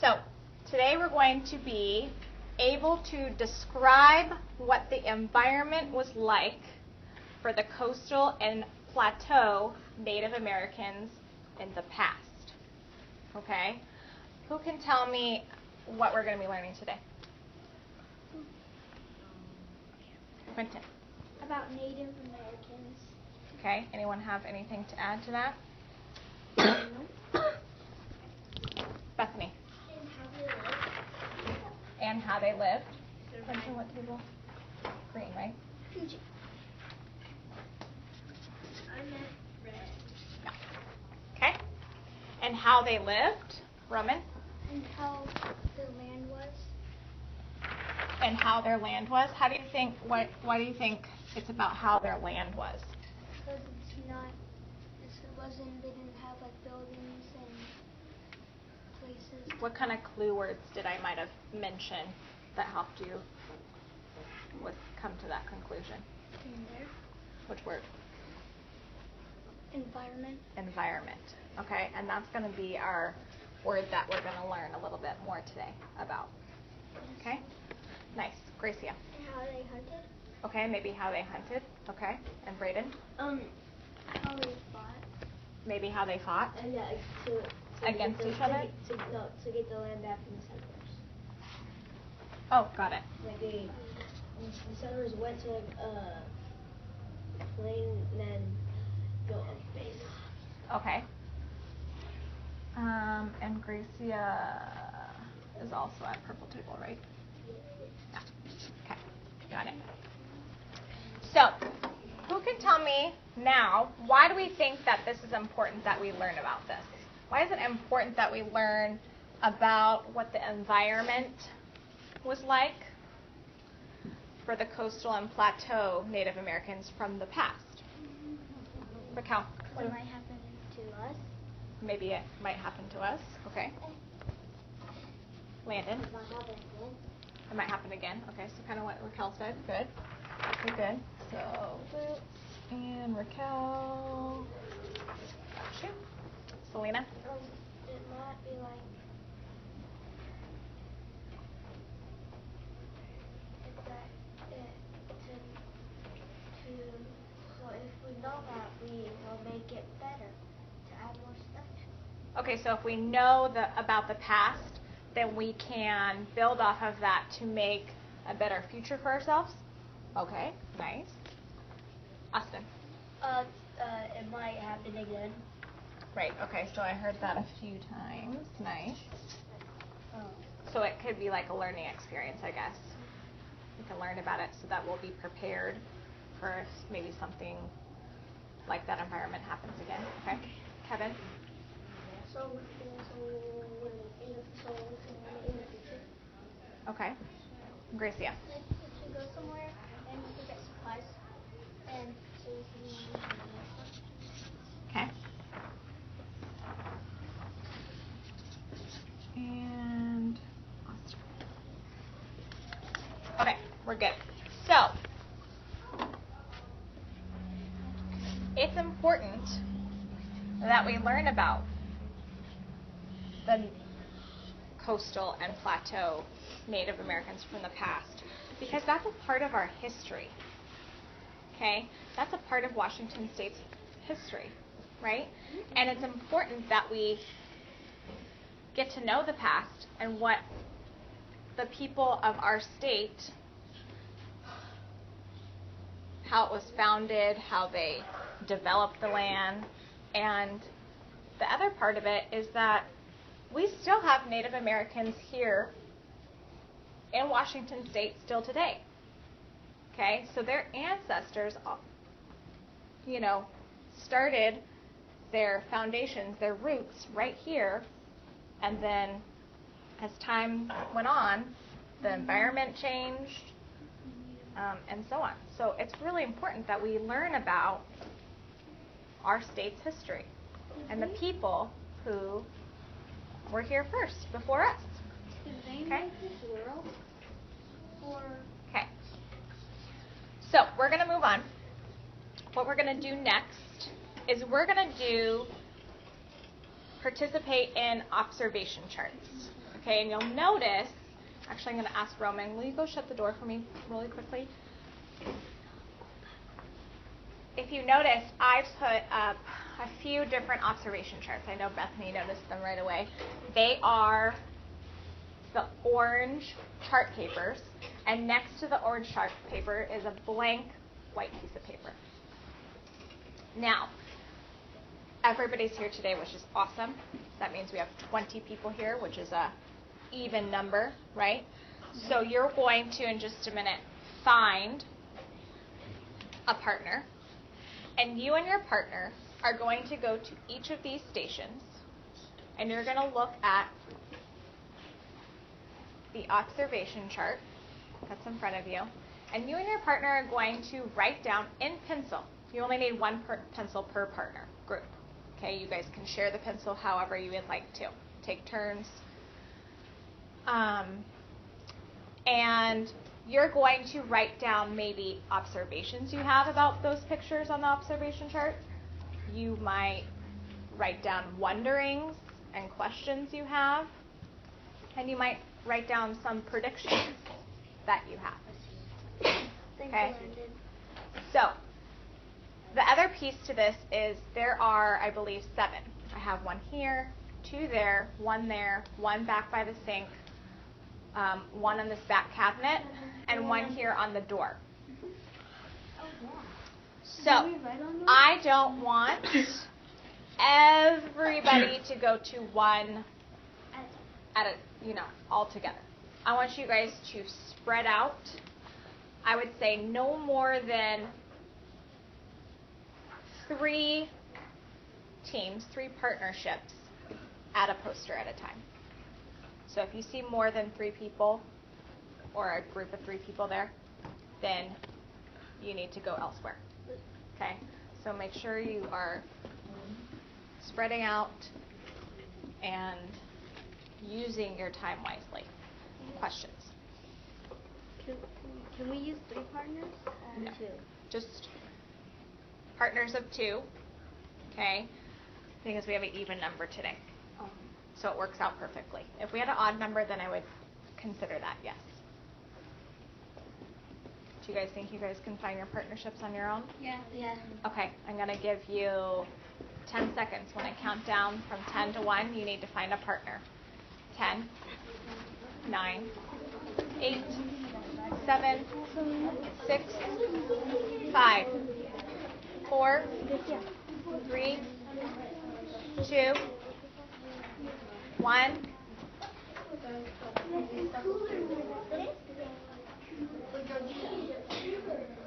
So today we're going to be able to describe what the environment was like for the coastal and plateau Native Americans in the past. Okay? Who can tell me what we're going to be learning today? Quentin. About Native Americans. Okay. Anyone have anything to add to that? Bethany. And how they lived. Quentin, what table? Green, right? I meant red. Yeah. Okay. And how they lived. Roman. And how the land was. And how their land was. How do you think? Why do you think it's about how their land was? Because they didn't have like buildings and places. What kind of clue words did I might have mentioned that helped you come to that conclusion? In there. Which word? Environment. Environment. Okay, and that's going to be our word that we're going to learn a little bit more today about. Okay? Nice. Gracia. And how they hunted. Okay, maybe how they hunted. Okay. And Braden? How they fought. Maybe how they fought. And Against each other? To get the land back from the settlers. Oh, got it. Like the settlers went to plain and then built a base. Okay. And Gracia is also at purple table, right? Yeah. Okay. Got it. So, who can tell me now, why do we think that this is important that we learn about this? Why is it important that we learn about what the environment was like for the coastal and plateau Native Americans from the past? Raquel. What might happen to us? Maybe it might happen to us. Okay. Landon. It might happen again. Okay, so kind of what Raquel said. Good. Okay, good. So, Luke and Raquel. Got you. Selena. It might be like so if we know that, we will make it better to add more stuff. Okay, so if we know about the past, then we can build off of that to make a better future for ourselves. Okay, nice. Austin. It might happen again. Right, okay, so I heard that a few times. Nice. So it could be like a learning experience, I guess. We can learn about it so that we'll be prepared for if maybe something like that environment happens again. Okay, Kevin? So in the future. Okay. Gracia? Like we should go somewhere and we can get supplies and so we can use them. Okay. And Austin. Okay, we're good. So, it's important that we learn about the coastal and plateau Native Americans from the past because that's a part of our history. Okay? That's a part of Washington State's history, right? And it's important that we get to know the past and what the people of our state, how it was founded, how they developed the land. And the other part of it is that we still have Native Americans here in Washington State still today. Okay, so their ancestors, started their foundations, their roots right here, and then as time went on, the environment changed, and so on. So it's really important that we learn about our state's history and the people who were here first, before us. Did they Okay? make this world? Or Okay. So we're going to move on. What we're going to do next is we're going to participate in observation charts. Okay, and you'll notice, actually I'm going to ask Roman, will you go shut the door for me really quickly? If you notice, I put up a few different observation charts. I know Bethany noticed them right away. They are the orange chart papers, and next to the orange chart paper is a blank white piece of paper. Now, everybody's here today, which is awesome. That means we have 20 people here, which is a even number, right? So you're going to, in just a minute, find a partner, and you and your partner are going to go to each of these stations, and you're going to look at the observation chart that's in front of you, and you and your partner are going to write down in pencil. You only need one pencil per partner group. Okay, you guys can share the pencil however you would like to. Take turns. And you're going to write down maybe observations you have about those pictures on the observation chart. You might write down wonderings and questions you have. And you might write down some predictions that you have. Okay? So, the other piece to this is there are, I believe, 7. I have one here, 2 there, 1 there, 1 back by the sink, 1 on this back cabinet, and 1 here on the door. So, I don't want everybody to go to one at a, all together. I want you guys to spread out. I would say no more than 3 teams, 3 partnerships at a poster at a time. So if you see more than 3 people or a group of 3 people there, then you need to go elsewhere. Okay? So make sure you are spreading out and using your time wisely. Questions? Can we use 3 partners? No. Just partners of 2. Okay? Because we have an even number today. So it works out perfectly. If we had an odd number, then I would consider that, yes. Do you guys think you guys can find your partnerships on your own? Yeah. Okay, I'm going to give you 10 seconds. When I count down from 10 to 1, you need to find a partner. 10, 9, 8, 7, 6, 5, 4, 3, 2, 1.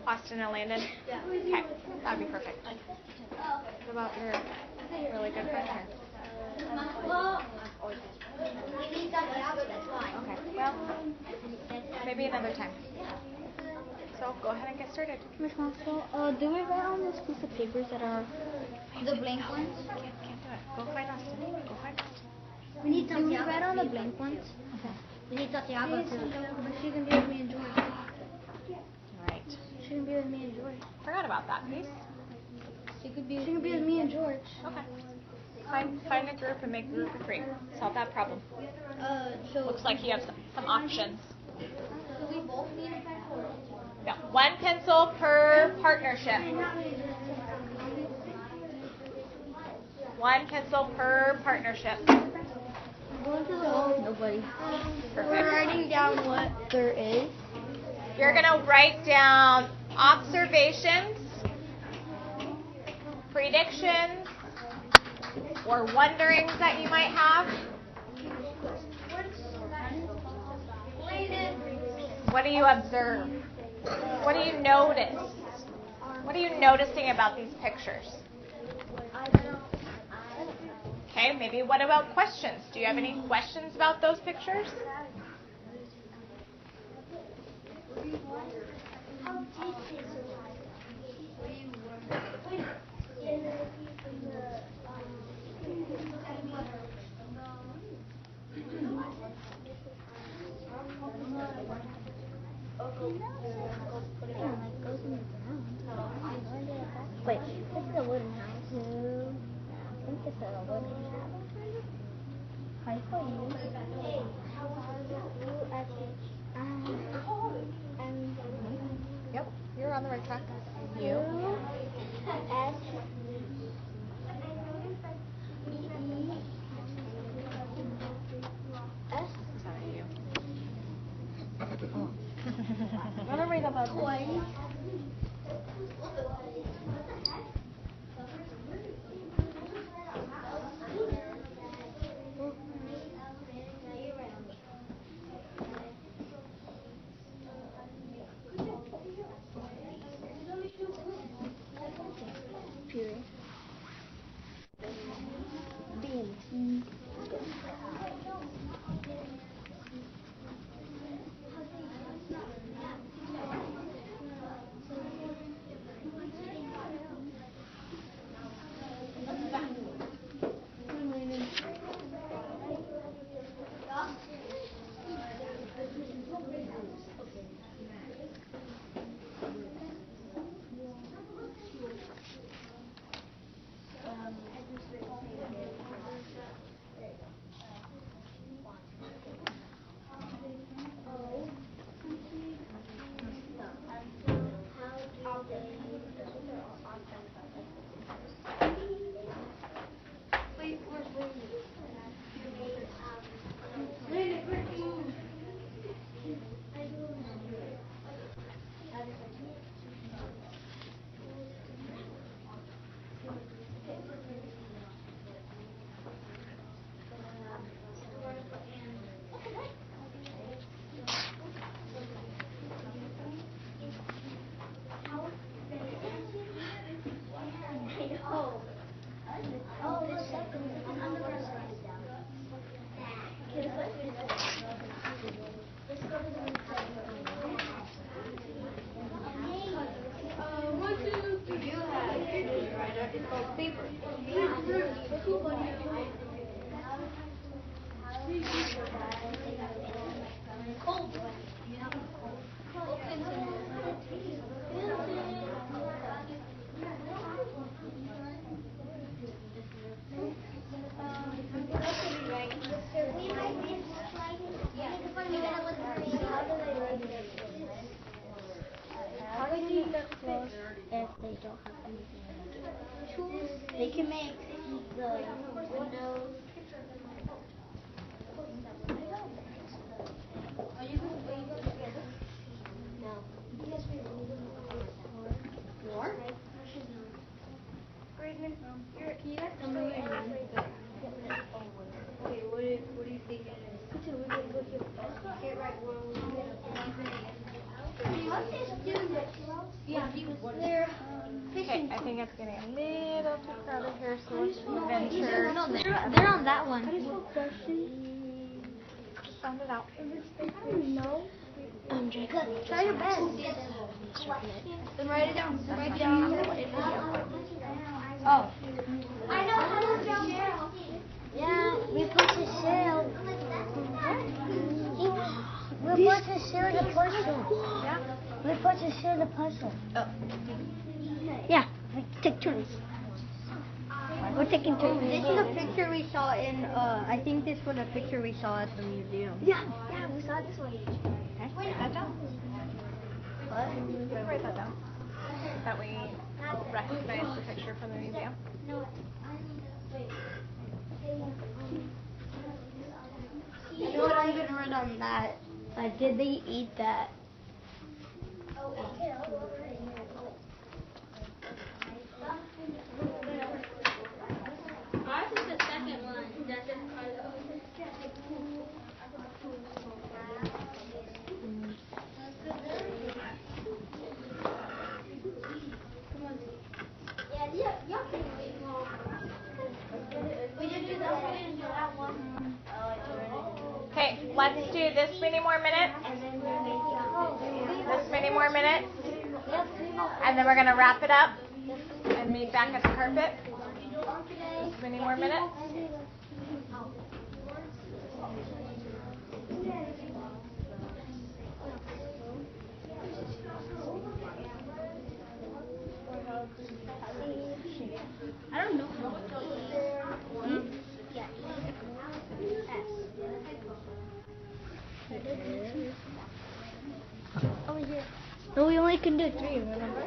Austin and Landon? Yeah. Okay, that would be perfect. What about your really good friend here? Okay, well, maybe another time. So go ahead and get started. Miss Maxwell, do we write on this piece of papers that are the blank ones? Can't do it. Go find Austin. Go find Austin. Do we write on the blank ones? Okay. We need Santiago too. She can be with me and George. Right. She can be with me and George. Forgot about that piece. She can be with me and George. Okay. Find a group and make a group of 3. Solve that problem. So Looks like you have some options. So we both need a pencil. Yeah, 1 pencil per partnership. 1 pencil per partnership. Nobody. Perfect. We're writing down what there is. You're going to write down observations, predictions, or wonderings that you might have. What do you observe? What do you notice? What are you noticing about these pictures? Okay, maybe what about questions? Do you have any questions about those pictures? Wait, this is a wooden house. I think it's a wooden house. How do you Beans. If they don't have anything. They can make the windows. No. More? Can you guys tell me what it is? Okay, what do you think it is? Okay, right, they're Okay, I think it's getting a little too crowded here, so let's venture. No, they're on that one. Sound it out. No. Try your best. Then write it down. Write down. Oh. I know how to spell Cheryl. Yeah, we put the shell. We put the shell in the puzzle. Yeah? We put the shell in the puzzle. Oh. Yeah, we take turns. We're taking turns. This is a picture we saw in, I think this was a picture we saw at the museum. Yeah, we saw this one. Okay, write that down. What? Write that down. That we recognize the picture from the museum. You know what I'm gonna write on that? Did they eat that? Ours is the second one. That's just Okay, let's do this many more minutes. This many more minutes. And then we're going to wrap it up and meet back at the carpet. This many more minutes. I don't know. Over here. No, we only can do 3, remember?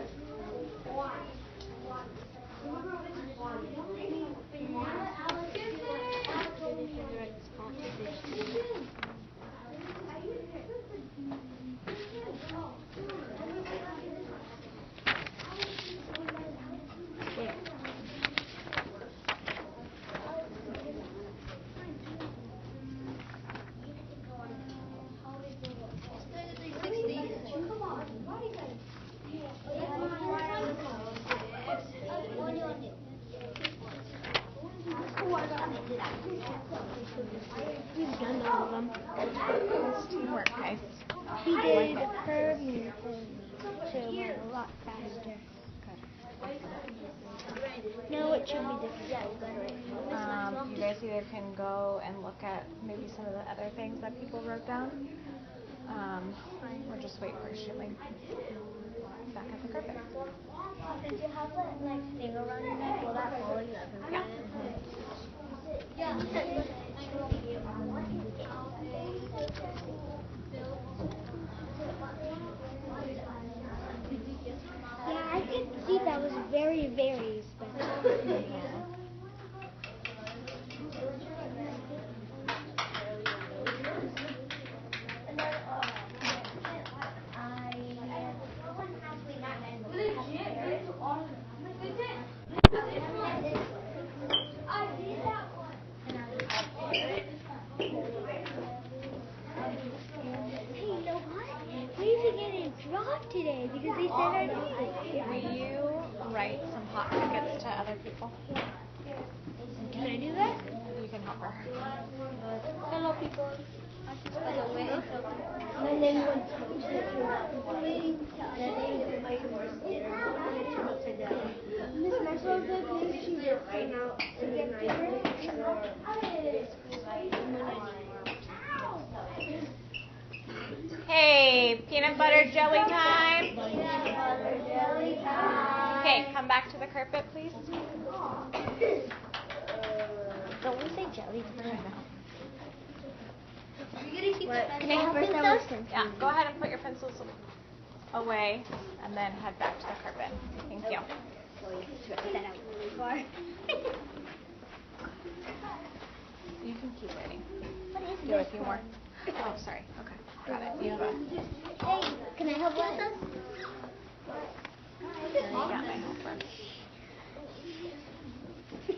What do you want to do? We've done all of them. It's teamwork, guys. He did Kirby so went a lot faster. No, it should be different. You guys either can go and look at maybe some of the other things that people wrote down, or just wait patiently back at the carpet. Did you have that thing around your neck? Will that follow you everywhere? Yeah. Yeah, I could see that was very, very special. Hey, you know what? We need to get a drop today because they said our name. Will you write some hot tickets to other people? Can I do that? You can help her. Hello, people. My name was Miss Maxwell said please she just came out to get dinner. Hey, peanut butter jelly time. Okay, come back to the carpet, please. Don't we say jelly time? Can I have pencils? Yeah, go ahead and put your pencils away and then head back to the carpet. Thank you. You can keep writing. Do a few more. Oh, sorry. Okay, got it. You have a... Hey, can I help you with this? There you got my helper.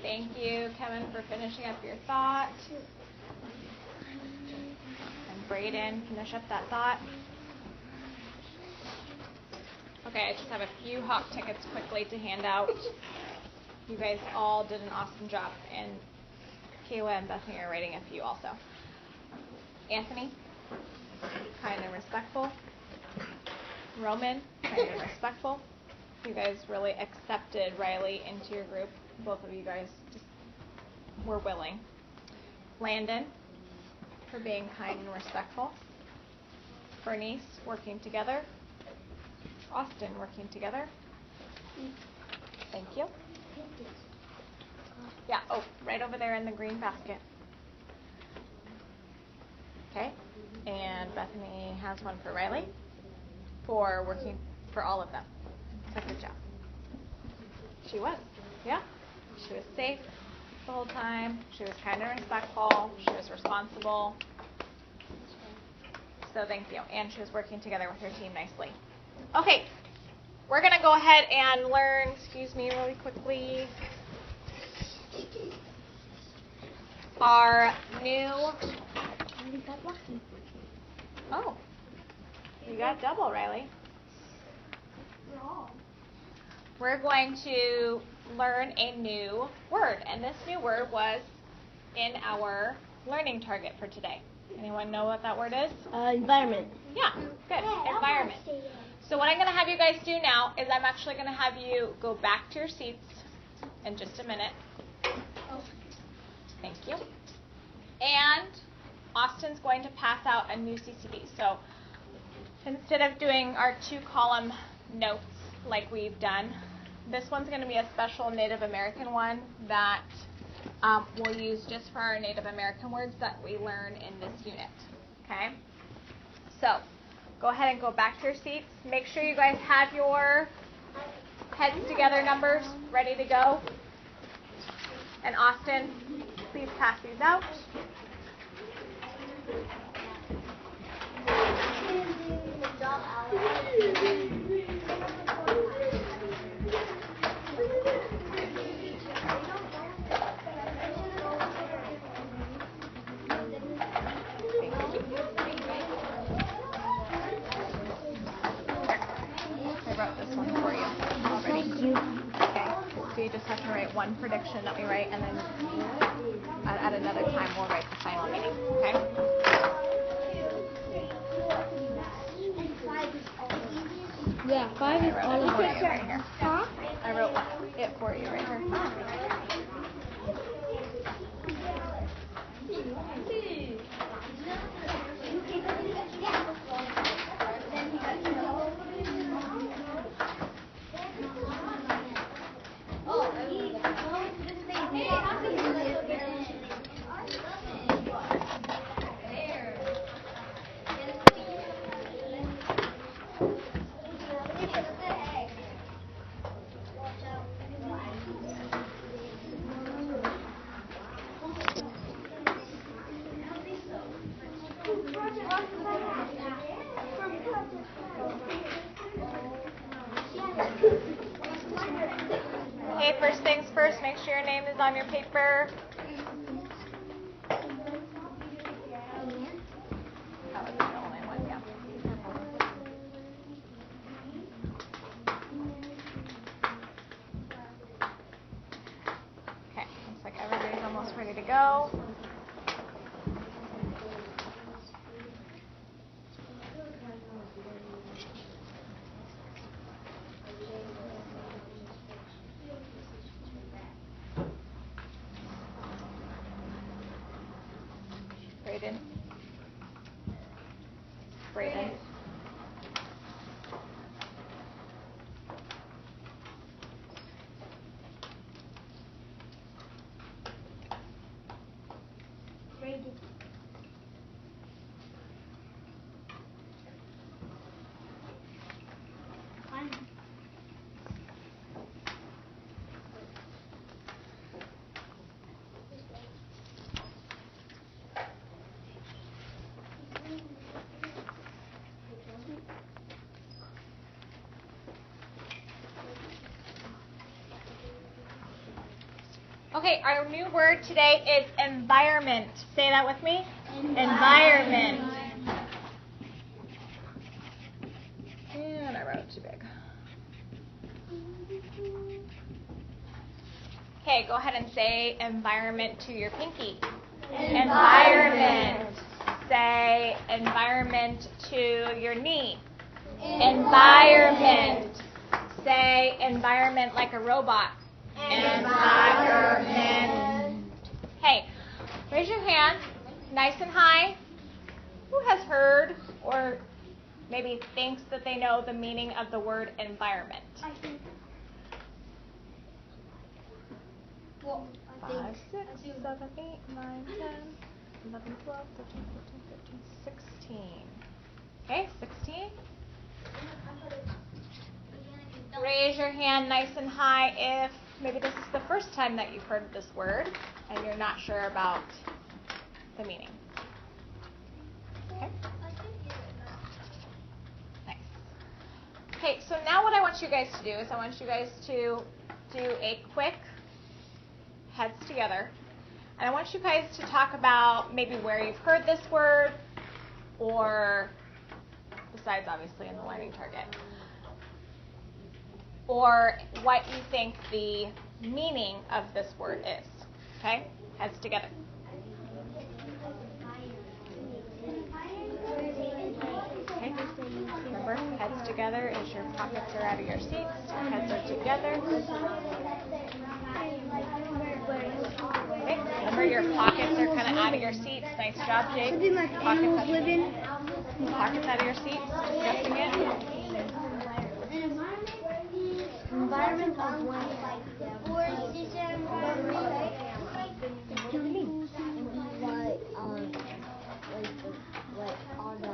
Thank you, Kevin, for finishing up your thought. And Brayden, finish up that thought. Okay, I just have a few hawk tickets quickly to hand out. You guys all did an awesome job, and Kayla and Bethany are writing a few also. Anthony, kind and respectful. Roman, kind and respectful. You guys really accepted Riley into your group. Both of you guys just were willing. Landon, for being kind and respectful. Bernice, working together. Austin, working together. Thank you. Yeah, oh, right over there in the green basket. Okay, and Bethany has one for Riley for working for all of them. So good job. She was, yeah. She was safe the whole time. She was kind and respectful. She was responsible. So thank you. And she was working together with her team nicely. Okay, we're going to go ahead and learn, excuse me really quickly, our new... Oh, you got double, Riley. We're going to learn a new word, and this new word was in our learning target for today. Anyone know what that word is? Environment. Yeah, good. Environment. So what I'm going to have you guys do now is I'm actually going to have you go back to your seats in just a minute. Thank you. And Austin's going to pass out a new CCD. So instead of doing our 2-column notes like we've done, this one's going to be a special Native American one that we'll use just for our Native American words that we learn in this unit. Okay? So go ahead and go back to your seats. Make sure you guys have your heads together numbers ready to go. And Austin, please pass these out. I wrote this one for you already. Okay, so you just have to write one one prediction that we write, and then at another time we'll write the final meaning. Okay? Yeah, 5 is all of Right it. here. Huh? I wrote it for you right here. Okay, first things first, make sure your name is on your paper. That was the only one, yeah. Okay, looks like everybody's almost ready to go. Brayden. Brayden. Okay, our new word today is environment. Say that with me. Environment. And I wrote it too big. Okay, go ahead and say environment to your pinky. Environment. Say environment to your knee. Environment. Say environment like a robot. Environment. Hey, raise your hand nice and high. Who has heard or maybe thinks that they know the meaning of the word environment? I think. Well, 5, 6, 7, 8, 9, 10, 11, 12, 13, 14, 15, 16. Okay, 16. Raise your hand nice and high if maybe this is the first time that you've heard this word and you're not sure about the meaning. Okay. Nice. Okay, so now what I want you guys to do is I want you guys to do a quick heads together. And I want you guys to talk about maybe where you've heard this word or, besides obviously in the learning target, or what you think the meaning of this word is. Okay? Heads together. Okay? Remember, heads together as your pockets are out of your seats. Heads are together. Okay? Remember, your pockets are kind of out of your seats. Nice job, Jake. Something like animals living. Pockets out of your seats. Discussing it. Environment of land. Like on the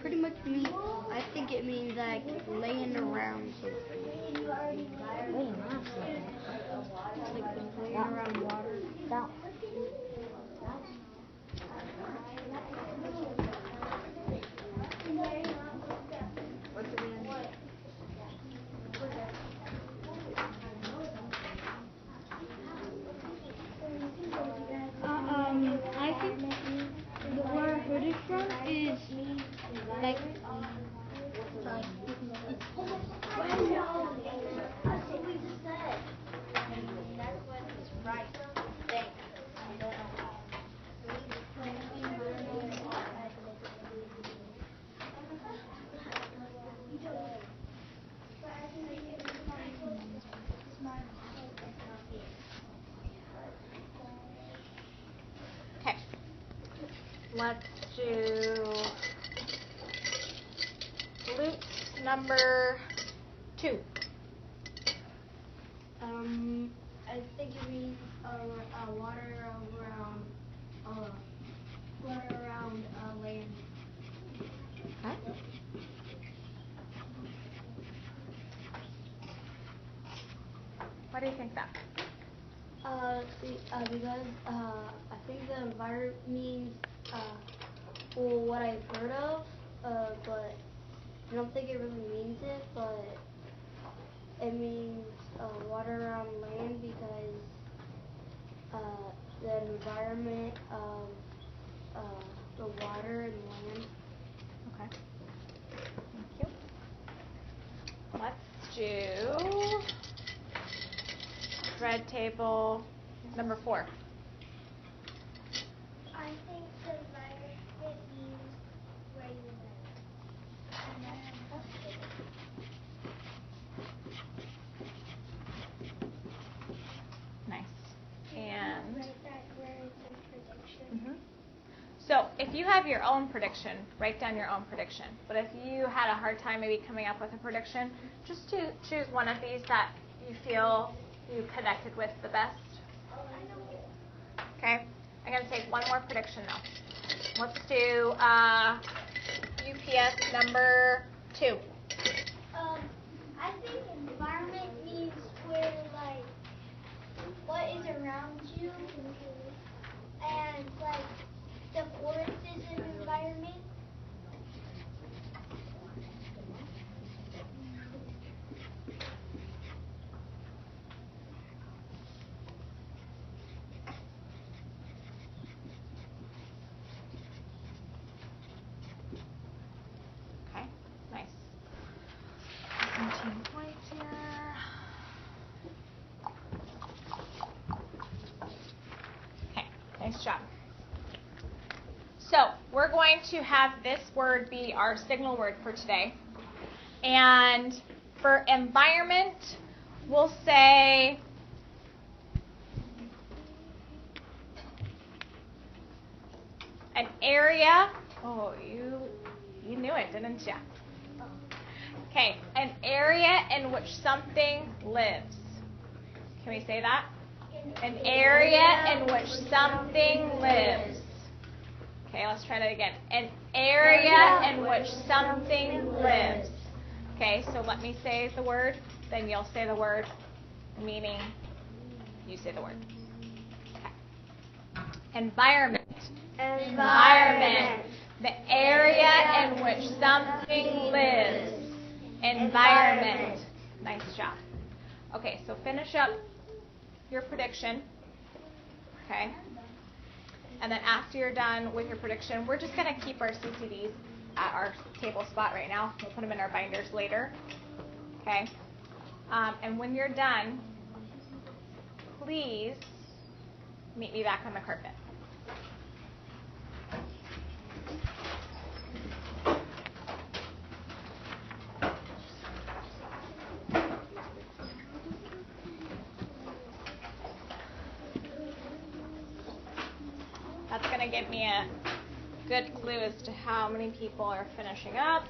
Pretty much means, I think it means like laying around something. Like laying around water. What's it mean? I think the word from is like Okay. Let's do Luke's number 2. I think it means water around land. Okay. Why do you think that? Because I think the environment means well, what I've heard of, but I don't think it really means it, but it means water around land because the environment of the water and land. Okay. Thank you. Let's do red table number 4. I think the environment means where you live. Nice. And Write that where it's in prediction. so if you have your own prediction, write down your own prediction. But if you had a hard time maybe coming up with a prediction, just to choose one of these that you feel you connected with the best. Okay, I'm going to take one more prediction now. Let's do UPS number 2. I think environment means where, like, what is around you, and, like, the forest is an environment. Okay, nice. 17 points here. Okay, nice job. So we're going to have this word be our signal word for today. And for environment, we'll say an area. Oh, you knew it, didn't you? Okay, an area in which something lives. Can we say that? An area in which something lives. Okay, let's try that again. An area in which something lives. Okay, so let me say the word, then you'll say the word, meaning you say the word. Okay. Environment. Environment. The area in which something lives. Environment. Nice job. Okay, so finish up your prediction. Okay. And then after you're done with your prediction, we're just going to keep our CCDs at our table spot right now. We'll put them in our binders later. Okay. And when you're done, please meet me back on the carpet. That's going to give me a good clue as to how many people are finishing up.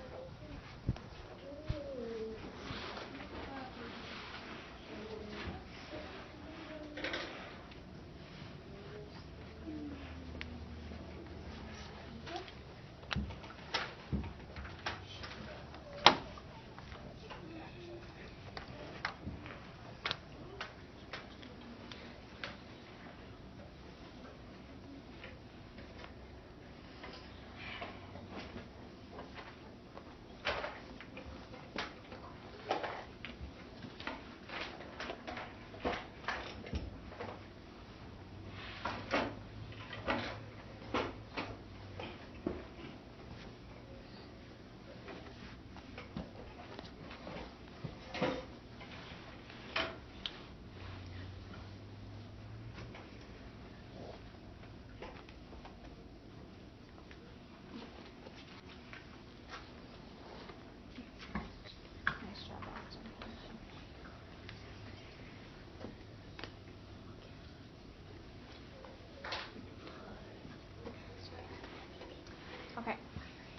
Okay,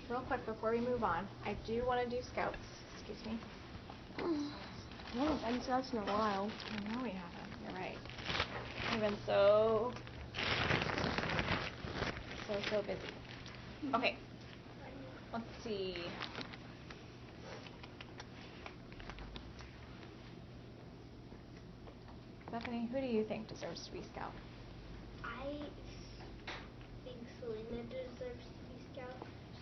real quick before we move on, I do want to do scouts. Excuse me. I haven't done scouts in a while. I know we haven't. You're right. We've been so busy. Okay. Let's see. Bethany, who do you think deserves to be scout? I think Selena deserves to be scout.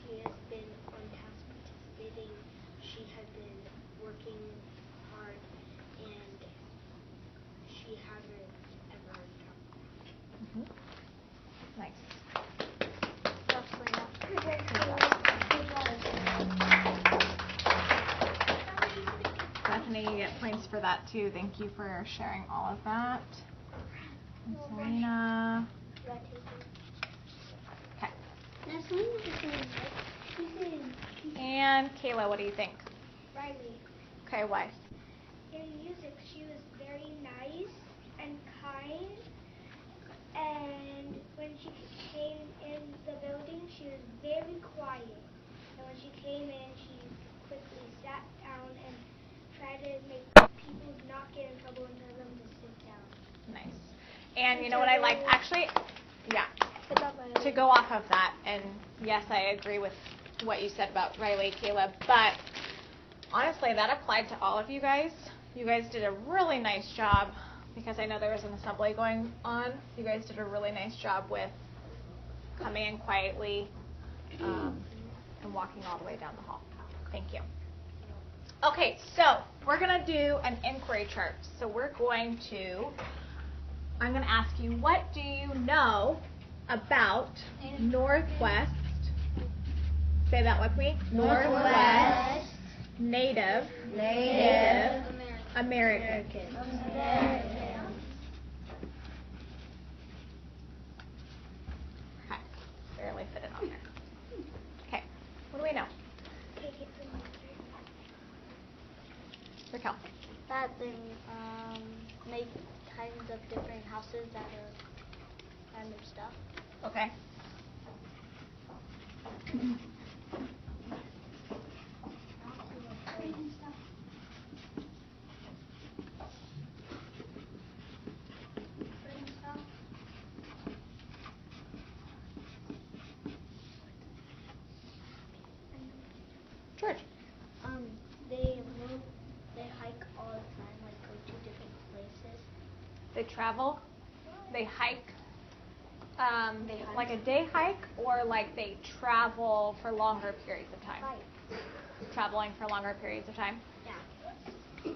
She has been on task participating. She has been working hard, and she hasn't ever dropped. Nice. Go, Selena. Bethany, you get points for that too. Thank you for sharing all of that. And Selena. Okay. Now Selena's the same, right? She's And Kayla, what do you think? Riley. Okay, why? In music, she was very nice and kind, and when she came in the building, she was very quiet. And when she came in, she quickly sat down and tried to make people not get in trouble and tell them to sit down. Nice. And you know what I like? Actually, yeah. To go off of that, and yes, I agree with what you said about Riley, Caleb, but honestly, that applied to all of you guys. You guys did a really nice job, because I know there was an assembly going on. You guys did a really nice job with coming in quietly and walking all the way down the hall. Thank you. Okay, so we're going to do an inquiry chart. So I'm going to ask you, what do you know about Northwest? Say that with me. Northwest Native American. Okay, barely fit it on there. Okay, what do we know? Raquel. That they make kinds of different houses that are random stuff. Okay. George. They hike all the time, like go to different places. They travel. They hike. Like a day hike, or like they travel for longer periods of time? Traveling for longer periods of time? Yeah.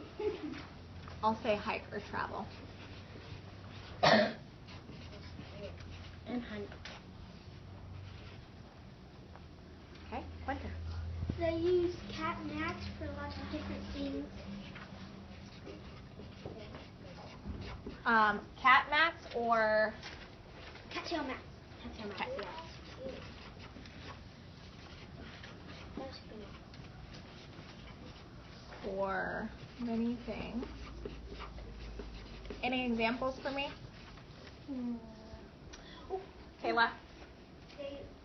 I'll say hike or travel. And hunt. Okay, Quentin. They use cat mats for lots of different things. Cat mats or Cattail mats. Cattail mats, Okay. yes. That's good. for many things. Any examples for me? Kayla?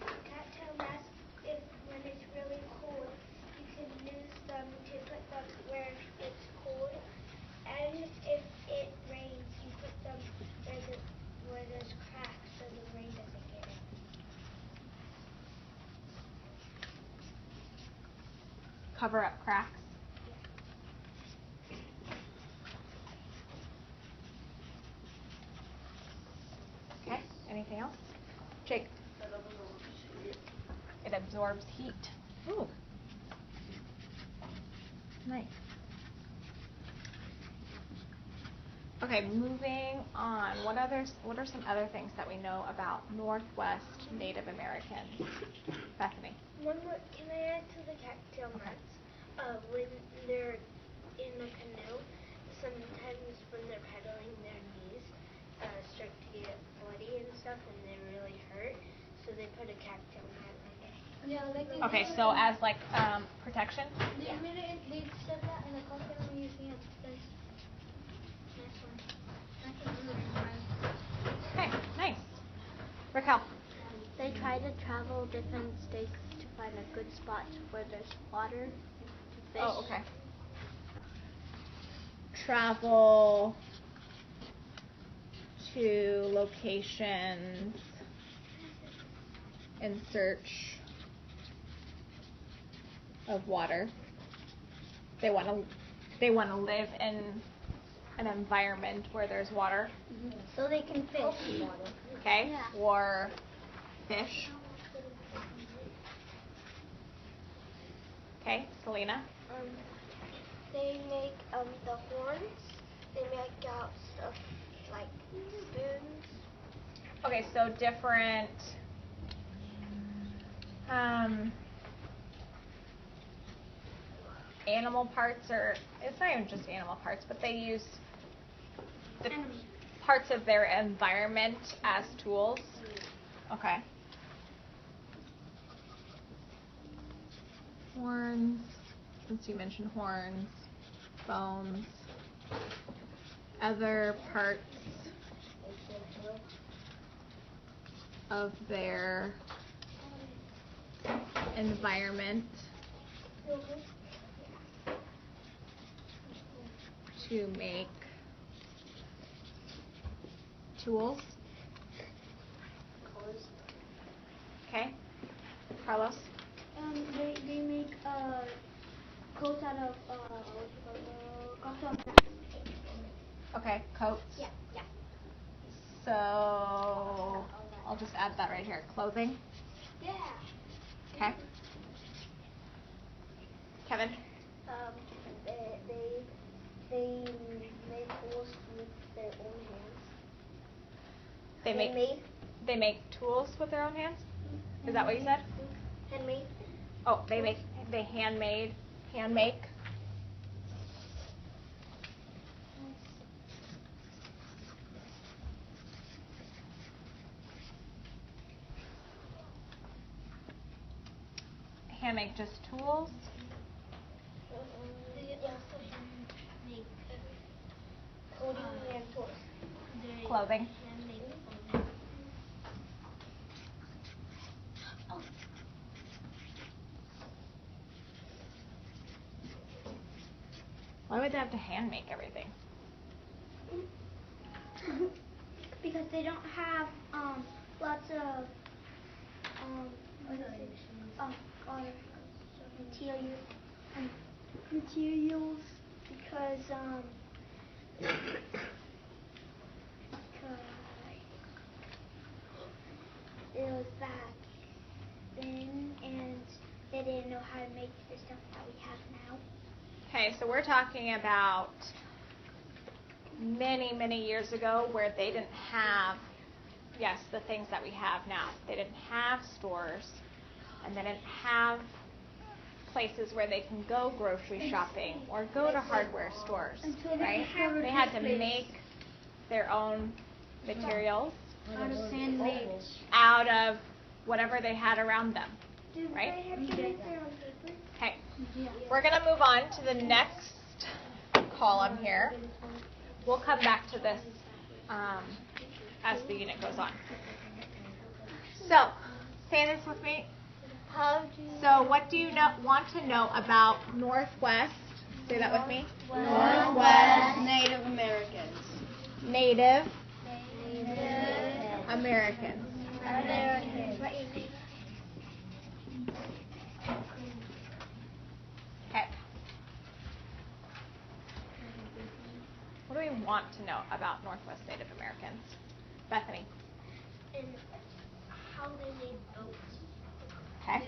Cattail mats, when it's really cold, you can use them to put them where it's cold. And if it rains, you put them where there's cracks so the rain doesn't get in. Cover up cracks. Okay, anything else? Jake? It absorbs heat. Ooh. Nice. Okay, moving on. What are some other things that we know about Northwest Native Americans? Bethany. One more, can I add to the cattail mats? When they're in a canoe, sometimes when they're pedaling, their knees start to get bloody and stuff, and they really hurt. So they put a cattail mat on it. Yeah, Okay, so as like protection? They said that in the Costello Museum. Next one. Okay, nice. Raquel. They try to travel different states to find a good spot where there's water to fish. Oh, okay. Travel to locations in search of water. They want to live in an environment where there's water. So they can fish. Okay? Yeah. Or fish. Okay, Selena. They make the horns. They make out stuff like spoons. Okay, so different animal parts, or it's not even just animal parts, but they use the parts of their environment as tools. Okay. Horns, since you mentioned horns, bones, other parts of their environment to make tools. Okay. Carlos? They make coats out of cotton. Okay, coats. Yeah. So I'll just add that right here. Clothing. Yeah. Okay. Kevin? They make tools with their own hands. They make tools with their own hands? Is that what you said? Handmade. Oh, they make hand make. Hand make just tools. They also make Clothing and tools. Clothing. Why would they have to hand make everything? Because they don't have lots of materials because it was back then and they didn't know how to make the stuff that we have now. Okay, so we're talking about many, many years ago where they didn't have, yes, the things that we have now. They didn't have stores, and they didn't have places where they can go grocery shopping or go to hardware stores, right? They had to make their own materials out of whatever they had around them, right? They had to make their own paper. Okay, we're going to move on to the next column here. We'll come back to this as the unit goes on. So, say this with me. So, what do you want to know about Northwest? Say that with me. Northwest Native Americans. Native Americans. Okay. What do we want to know about Northwest Native Americans? Bethany. And how they made boats. Okay.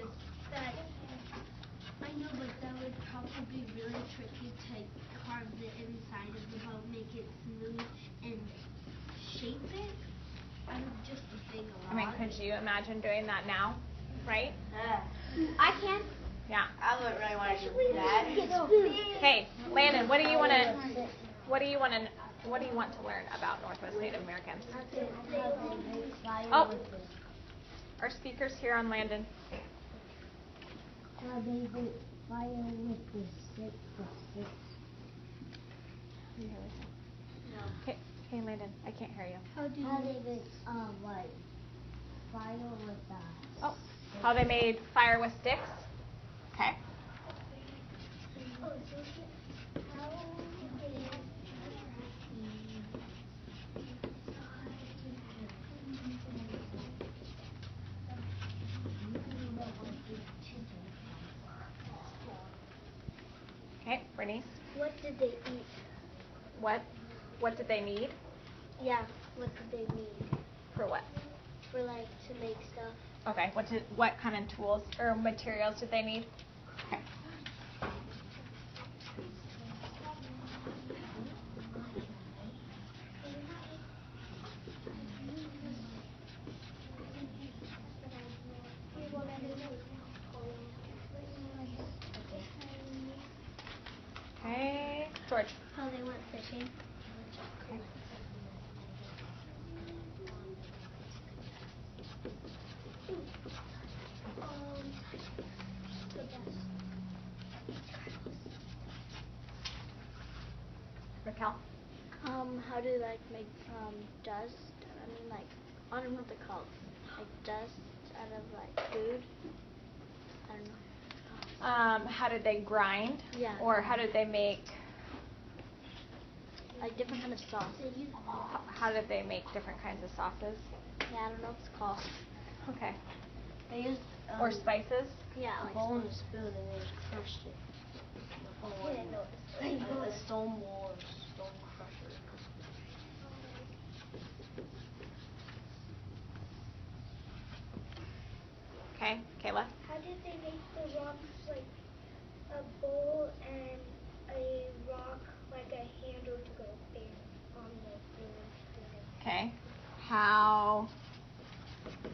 I know, but that would probably be really tricky to carve the inside of the boat, make it smooth, and shape it out of just a big log. I mean, could you imagine doing that now? Right? I can. Yeah. I wouldn't really want to do that. Okay, Landon, what do you want to learn about Northwest Native Americans? Oh, our speaker's here on Landon. How they would fire with the stick. Okay, Landon, I can't hear you. How they would like fire with that. Oh, how they made fire with sticks? Okay. Okay, Bernice. What did they eat? What did they need? Yeah, what did they need? For what? For like to make stuff. Okay, what kind of tools or materials did they need? Okay. Okay, George. How they went fishing. Okay. Raquel. How do you like make dust? I mean, like, I don't know what they're called. Like dust out of like food. I don't know. How did they grind? Yeah. Or how did they make? Like different kind of sauce. How did they make different kinds of sauces? Yeah, I don't know what it's called. Okay. They used Or spices? yeah, like Bowl and a spoon. spoon, and they just crushed it. A stone bowl or stone crusher. Okay, Kayla. How did they make the rocks like a bowl and a rock like a handle to go there on the bowl? Okay. How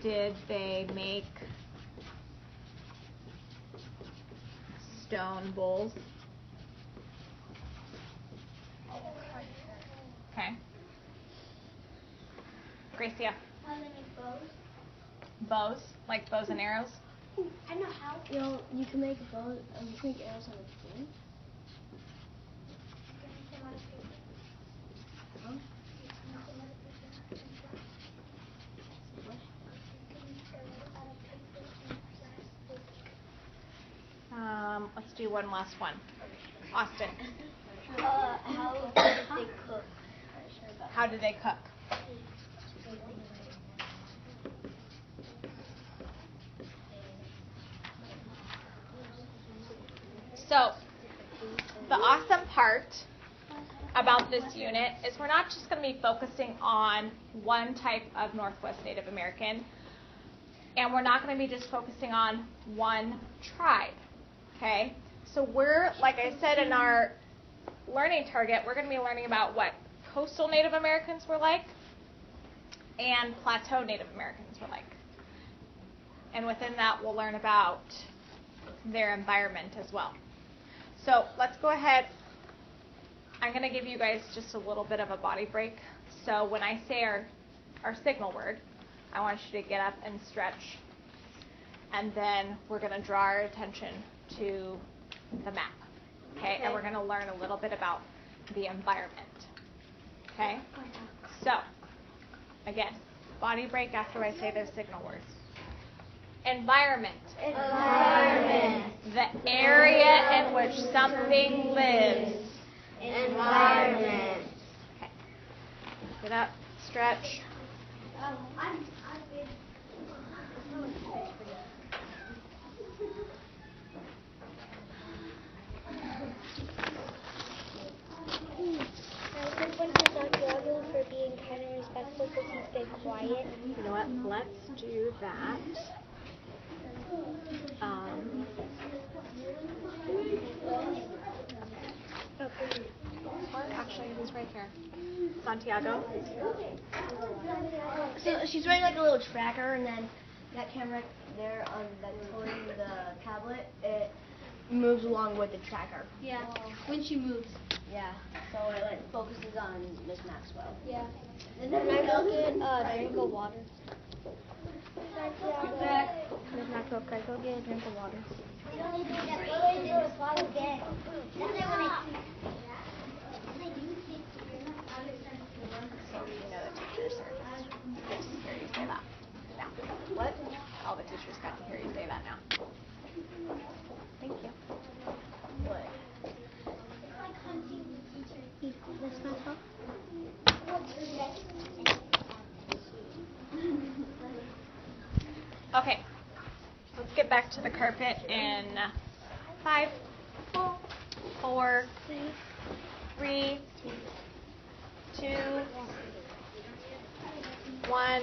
did they make stone bowls? Okay. Gracia. How they make bows? Bows? Like bows and arrows? I know how. You know, you can make bows, you can make arrows on a spoon. Let's do one last one. Austin. How did they cook? How did they cook? So, the awesome part about this unit is we're not just going to be focusing on one type of Northwest Native American, and we're not going to be just focusing on one tribe, okay? So we're, like I said in our learning target, we're going to be learning about what coastal Native Americans were like and plateau Native Americans were like. And within that, we'll learn about their environment as well. So let's go ahead. I'm going to give you guys just a little bit of a body break. So when I say our signal word, I want you to get up and stretch. And then we're going to draw our attention to the map. Okay? And we're going to learn a little bit about the environment. Okay? So, again, body break after I say those signal words. Environment. Environment. The area in which something lives. Environment. Okay. Get up, stretch. When he's not Gabriel for being kind and respectful because he stayed quiet. You know what? Let's do that. Actually, he's right here. Santiago. So she's running like a little tracker, and then that camera there on that's holding the tablet, it moves along with the tracker. Yeah. When she moves. Yeah. So it like focuses on Miss Maxwell. Yeah. And then I go get a drink of water. Miss Maxwell, can I go get a drink of water? So you know the teacher service. Good to hear you say that. Now, What? All the teachers got to hear you say that now. Thank you. What? This myself? Okay, let's get back to the carpet in 5, 4, 3, 2, 1.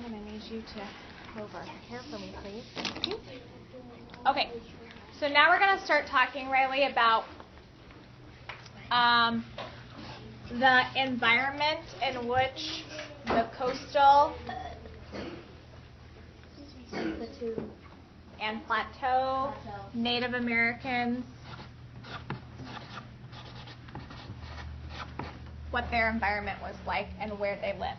I'm going to need you to over here for me, please. Thank you. Okay, so now we're going to start talking, Riley, about the environment in which the coastal and plateau Native Americans, what their environment was like and where they lived.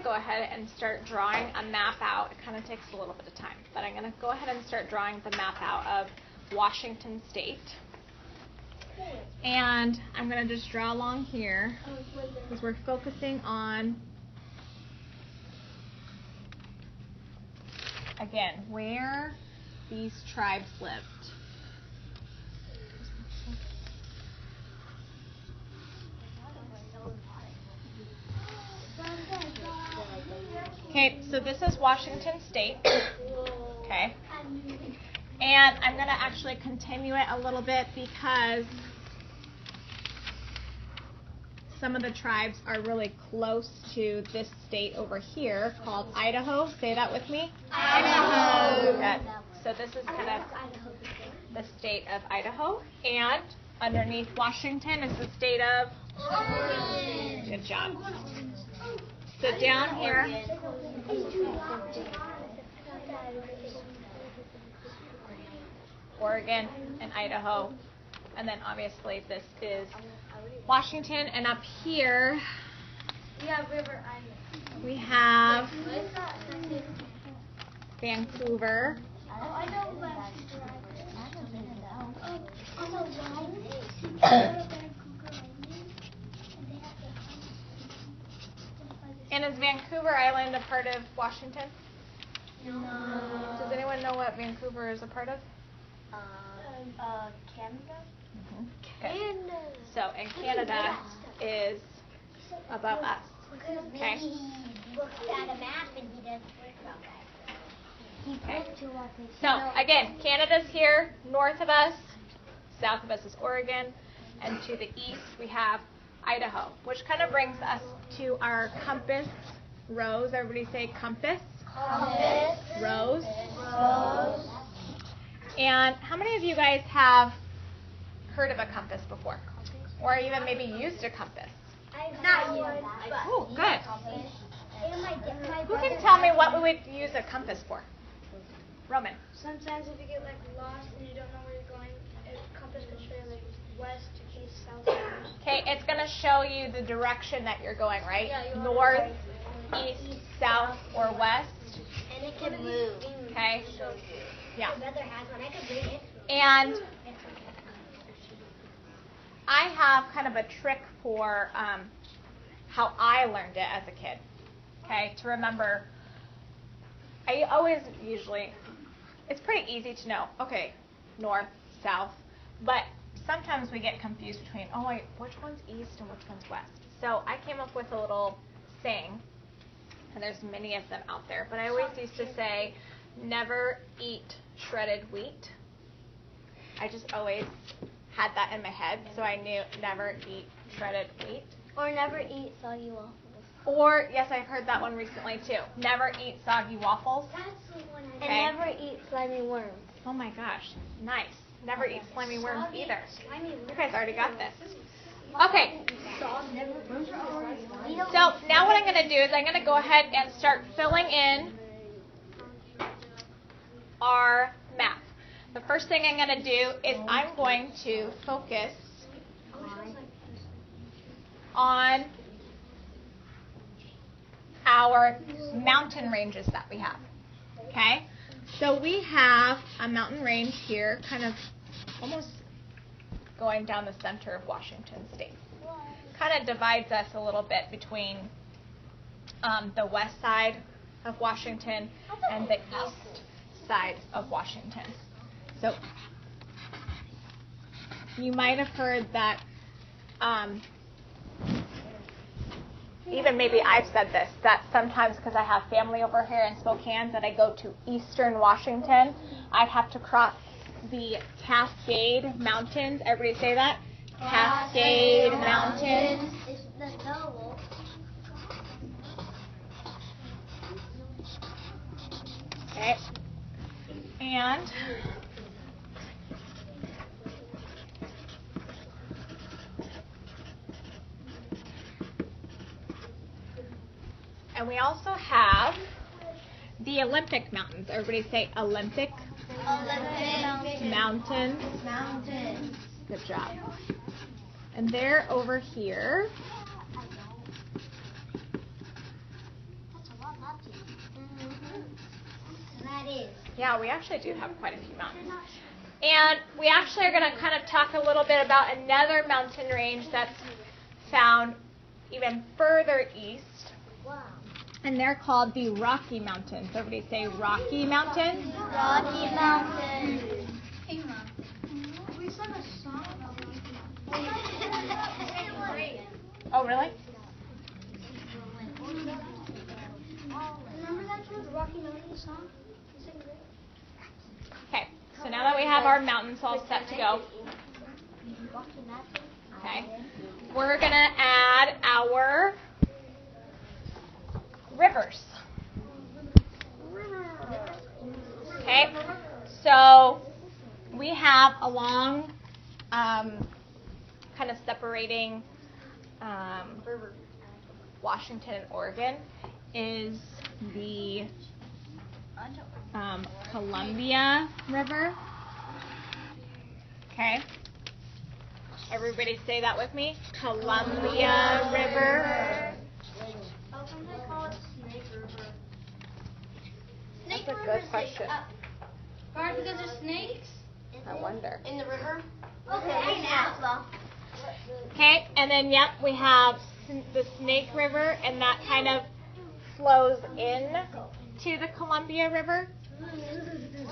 Go ahead and start drawing a map out. It kind of takes a little bit of time, but I'm going to go ahead and start drawing the map out of Washington State. And I'm going to just draw along here because we're focusing on, again, where these tribes lived. Okay, so this is Washington State. Okay. And I'm going to actually continue it a little bit because some of the tribes are really close to this state over here called Idaho. Say that with me. Idaho. Okay. So this is kind of the state of Idaho. And underneath Washington is the state of Oregon. Good job. So down here, Oregon and Idaho, and then obviously this is Washington, and up here we have Vancouver. And is Vancouver Island a part of Washington? No. Does anyone know what Vancouver is a part of? Canada? Mm-hmm. Canada. So, and Canada is above us. Okay. He looks at a map and he doesn't Okay. So, again, Canada's here, north of us, south of us is Oregon, and to the east we have Idaho, which kind of brings us to our compass rose. Everybody say compass. Compass. Rose. Rose. And how many of you guys have heard of a compass before? Or even maybe used a compass? Not you. Oh, good. Who Who can tell me what we would use a compass for? Roman. Sometimes if you get like lost and you don't know where you're going, a compass can show you like west, east, south. Okay, it's going to show you the direction that you're going, right? Yeah, North, east, south, or west. And it can move. Okay. Yeah. My brother has one. I could bring it. And I have kind of a trick for how I learned it as a kid. Okay, to remember. I always usually, it's pretty easy to know, okay, north, south, but sometimes we get confused between, oh wait, which one's east and which one's west? So I came up with a little saying, and there's many of them out there, but I always used to say, never eat shredded wheat. I just always had that in my head, so I knew never eat shredded wheat. Or never eat soggy waffles. Or, yes, I've heard that one recently too. Never eat soggy waffles. That's the one I Okay. And never eat slimy worms. Oh my gosh, nice. Never eat slimy worms either. Slimy You guys already got this. Okay. So now what I'm going to do is I'm going to go ahead and start filling in our map. The first thing I'm going to do is I'm going to focus on our mountain ranges that we have. Okay? So we have a mountain range here, kind of almost going down the center of Washington State. Kind of divides us a little bit between the west side of Washington and the east side of Washington. So you might have heard that, even maybe I've said this, that sometimes because I have family over here in Spokane, that I go to eastern Washington, I'd have to cross the Cascade Mountains. Everybody say that? Cascade Mountains. It's the double. Okay. And we also have the Olympic Mountains. Everybody say Olympic Mountains. Mountains. Good job. And they're over here. That's a lot of mountains. That is. Yeah, we actually do have quite a few mountains. And we actually are going to kind of talk a little bit about another mountain range that's found even further east. Wow. And they're called the Rocky Mountains. Everybody say Rocky Mountains. Rocky Mountains. Hey, Mom. We sung a song about Rocky Oh, really? Remember that one, the Rocky Mountains song? Okay, so now that we have our mountains all set to go, okay, we're going to add our rivers. Okay, so we have along kind of separating Washington and Oregon is the Columbia River. Okay. Everybody say that with me. Columbia River. How come they call it Snake River? That's a good question. Guard, because there's snakes I wonder. in the river. Okay, now. Okay, and then yep, we have the Snake River, and that kind of flows in to the Columbia River.